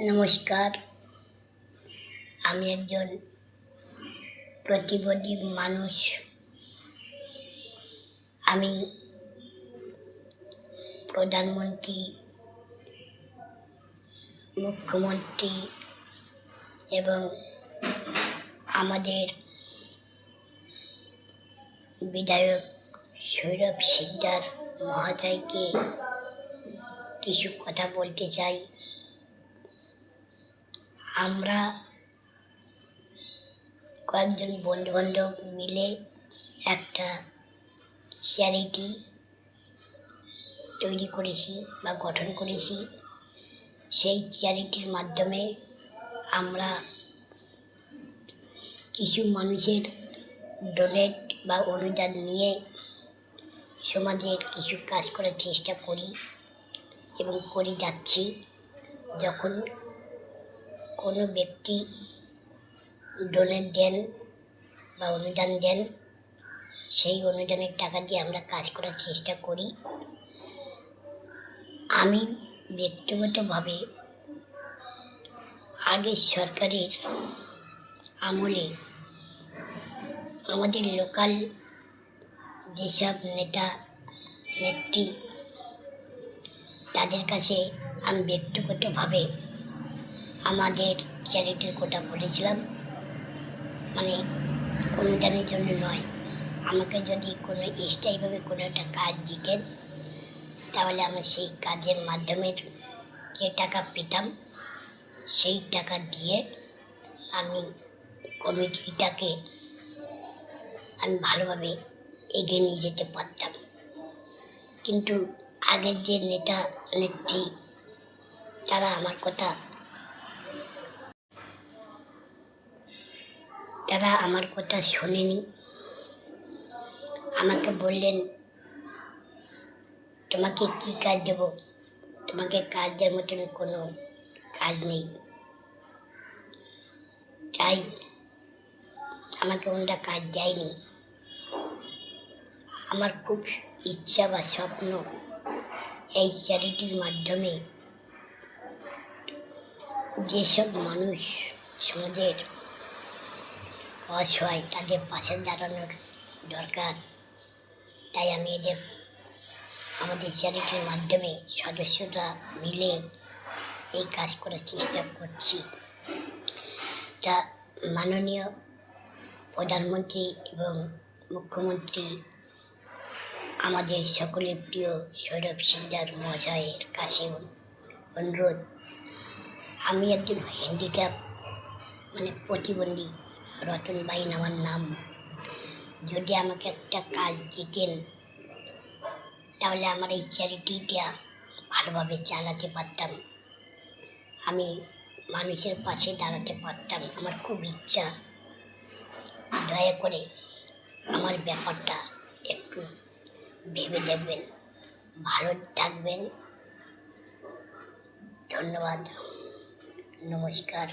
নমস্কার। আমি একজন প্রতিবন্ধী মানুষ। আমি প্রধানমন্ত্রী, মুখ্যমন্ত্রী এবং আমাদের বিধায়ক সৌরভ শিকদার মহাশয়কে কিছু কথা বলতে চাই। আমরা কয়েকজন বন্ধুবান্ধব মিলে একটা চ্যারিটি তৈরি করেছি বা গঠন করেছি। সেই চ্যারিটির মাধ্যমে আমরা কিছু মানুষের ডোনেট বা অনুদান নিয়ে সমাজের কিছু কাজ করার চেষ্টা করি এবং করে যাচ্ছি। যখন কোনো ব্যক্তি ডোনেট দেন বা অনুদান দেন, সেই অনুদানের টাকা দিয়ে আমরা কাজ করার চেষ্টা করি। আমি ব্যক্তিগতভাবে আগের সরকারের আমলে আমাদের লোকাল যেসব নেতা নেত্রী, তাদের কাছে আমি ব্যক্তিগতভাবে আমাদের চ্যারিটির কথা বলেছিলাম। মানে অনুদানের জন্য নয়, আমাকে যদি কোনো স্থায়ীভাবে কোনো একটা কাজ দিতেন, তাহলে আমি সেই কাজের মাধ্যমে যে টাকা পেতাম, সেই টাকা দিয়ে আমি কমিটিটাকে আমি ভালোভাবে এগিয়ে নিয়ে যেতে পারতাম। কিন্তু আগের যে নেতা নেত্রী, তারা আমার কথা শোনেনি। আমাকে বললেন, তোমাকে কি কাজ দেব? তোমাকে কাজ দেওয়ার মতন কোনো কাজ নেই। তাই আমাকে ওনারা কাজ দেয়নি। আমার খুব ইচ্ছা বা স্বপ্ন, এই চ্যারিটির মাধ্যমে যেসব মানুষ সমাজের অসহায়, তাদের পাশে দাঁড়ানোর দরকার। তাই আমি আমাদের চ্যারিটির মাধ্যমে সদস্যরা মিলে এই কাজ করার চেষ্টা করছি। তা মাননীয় প্রধানমন্ত্রী এবং মুখ্যমন্ত্রী, আমাদের সকলের প্রিয় সৌরভ শিকদার মহাশয়ের কাছে অনুরোধ, আমি একজন হ্যান্ডিক্যাপ প্রতিবন্ধী, রতন বাইন আমার নাম। যদি আমাকে একটা কাজ দিতেন, তাহলে আমার এই চ্যারিটিটা ভালোভাবে চালাতে পারতাম, আমি মানুষের পাশে দাঁড়াতে পারতাম। আমার খুব ইচ্ছা। দয়া করে আমার ব্যাপারটা একটু ভেবে দেখবেন। ভালো থাকবেন। ধন্যবাদ। নমস্কার।